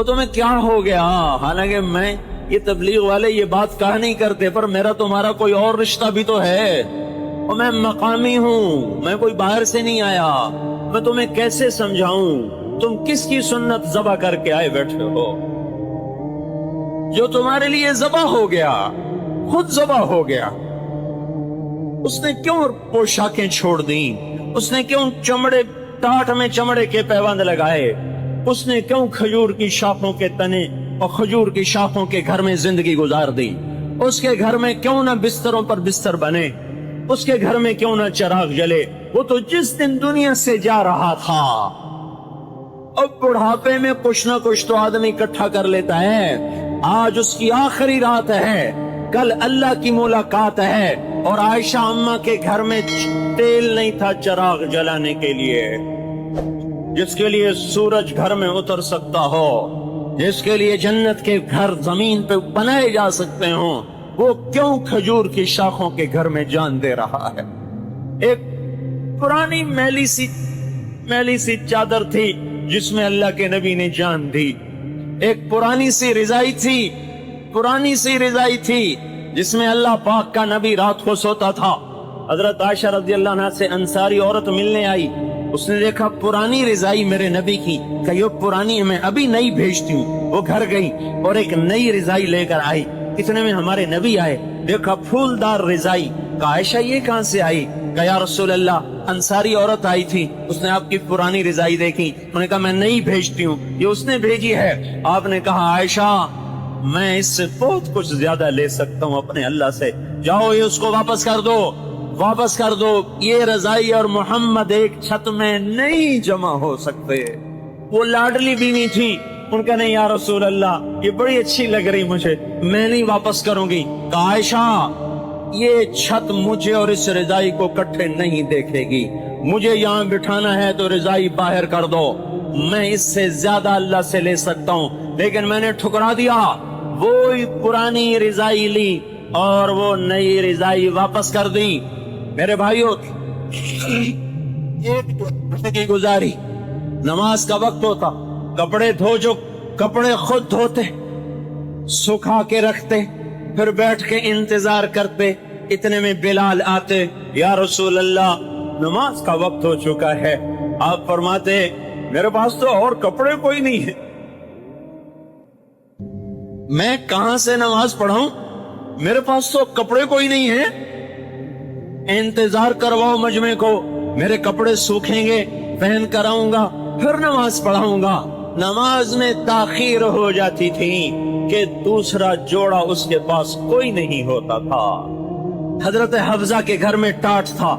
تمہیں کیا ہو گیا؟ حالانکہ میں یہ تبلیغ والے یہ بات کہا نہیں کرتے، پر میرا تمہارا کوئی اور رشتہ بھی تو ہے، اور میں مقامی ہوں، میں کوئی باہر سے نہیں آیا، میں تمہیں کیسے سمجھاؤں؟ تم کس کی سنت ذبح کر کے آئے بیٹھے ہو؟ جو تمہارے لیے ذبح ہو گیا، خود ذبح ہو گیا، اس نے کیوں پوشاکیں چھوڑ دیں؟ اس نے کیوں ٹاٹ میں چمڑے کے پیوند لگائے؟ اس نے کیوں کھجور کی شاخوں کے تنے اور کھجور کی شاخوں کے گھر میں زندگی گزار دی؟ اس کے گھر میں کیوں نہ بستروں پر بستر بنے؟ اس کے گھر میں کیوں نہ چراغ جلے؟ وہ تو جس دن دنیا سے جا رہا تھا، اب بڑھاپے میں کچھ نہ کچھ تو آدمی اکٹھا کر لیتا ہے۔ آج اس کی آخری رات ہے، کل اللہ کی ملاقات ہے، اور عائشہ اماں کے گھر میں تیل نہیں تھا چراغ جلانے کے لیے۔ جس کے لیے سورج گھر میں اتر سکتا ہو، جس کے لیے جنت کے گھر زمین پہ بنائے جا سکتے ہوں، وہ کیوں کھجور کی شاخوں کے گھر میں جان دے رہا ہے؟ ایک پرانی میلی سی چادر تھی جس میں اللہ کے نبی نے جان دی۔ ایک پرانی سی رضائی تھی جس میں اللہ پاک کا نبی رات کو سوتا تھا۔ حضرت عائشہ رضی اللہ عنہ سے انصاری عورت ملنے آئی، اس نے دیکھا پرانی رضائی میرے نبی کی، کہ یہ پرانی میں ابھی نئی بھیجتی ہوں۔ وہ گھر گئی اور ایک نئی رضائی لے کر آئی، اتنے میں ہمارے نبی آئے، دیکھا پھولدار رضائی، کہا عائشہ یہ کہاں سے آئی؟ کہا یا رسول اللہ انصاری عورت آئی تھی، اس نے آپ کی پرانی رضائی دیکھی، انہوں نے کہا میں نئی بھیجتی ہوں، یہ اس نے بھیجی ہے۔ آپ نے کہا عائشہ میں اس سے بہت کچھ زیادہ لے سکتا ہوں اپنے اللہ سے، جاؤ یہ اس کو واپس کر دو، یہ رضائی اور محمد ایک چھت میں نہیں جمع ہو سکتے۔ وہ لاڈلی بیوی تھی، ان کا نہیں یا رسول اللہ یہ بڑی اچھی لگ رہی مجھے، میں نہیں واپس کروں گی۔ کہا عائشہ یہ چھت مجھے اور اس رضائی کو کٹھے نہیں دیکھے گی، مجھے یہاں بٹھانا ہے تو رضائی باہر کر دو، میں اس سے زیادہ اللہ سے لے سکتا ہوں۔ لیکن میں نے ٹھکرا دیا، وہی پرانی رضائی لی اور وہ نئی رضائی واپس کر دی۔ میرے بھائیو، ایک گزاری، نماز کا وقت ہوتا، کپڑے دھو، جو کپڑے خود دھوتے، سکھا کے رکھتے، پھر بیٹھ کے انتظار کرتے، اتنے میں بلال آتے، یا رسول اللہ نماز کا وقت ہو چکا ہے۔ آپ فرماتے میرے پاس تو اور کپڑے کوئی نہیں ہے، میں کہاں سے نماز پڑھاؤں، میرے پاس تو کپڑے کوئی نہیں ہے، انتظار کرواؤ مجمع کو، میرے کپڑے سوکھیں گے، پہن کر آؤں گا، پھر نماز پڑھاؤں گا۔ نماز میں تاخیر ہو جاتی تھی کہ دوسرا جوڑا اس کے پاس کوئی نہیں ہوتا تھا۔ حضرت حفظہ کے گھر میں ٹاٹ تھا،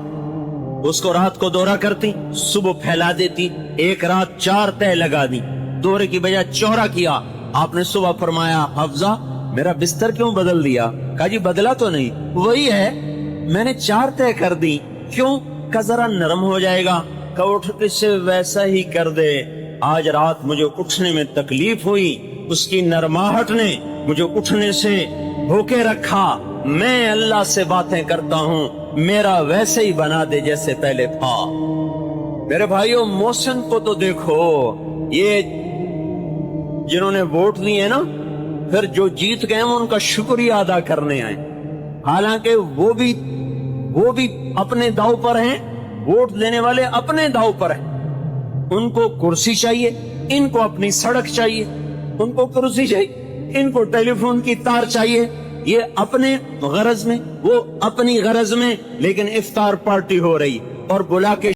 اس کو رات کو دورہ کرتی، صبح پھیلا دیتی، ایک رات 4 تہ لگا دی، دورے کی بجائے چورا کیا۔ آپ نے صبح فرمایا حفظہ میرا بستر کیوں بدل دیا؟ کہا جی بدلا تو نہیں، وہی ہے، میں نے 4 تہ کر دی، کیوں؟ کہ ذرا نرم ہو جائے گا، کہ اٹھ کے سے ویسا ہی کر دے۔ آج رات مجھے اٹھنے میں تکلیف ہوئی، اس کی نرماہٹ نے مجھے اٹھنے سے بھوکے رکھا، میں اللہ سے باتیں کرتا ہوں، میرا ویسے ہی بنا دے جیسے پہلے تھا۔ میرے بھائیو محسن کو تو دیکھو، یہ جنہوں نے ووٹ دیے نا، پھر جو جیت گئے ان کا شکریہ ادا کرنے آئے، حالانکہ وہ بھی اپنے داؤ پر ہیں، ووٹ دینے والے اپنے داؤ پر ہیں، ان کو کرسی چاہیے، ان کو اپنی سڑک چاہیے، ان کو کرسی چاہیے، ان کو ٹیلی فون کی تار چاہیے، یہ اپنے غرض میں، وہ اپنی غرض میں، لیکن افطار پارٹی ہو رہی اور بلا کے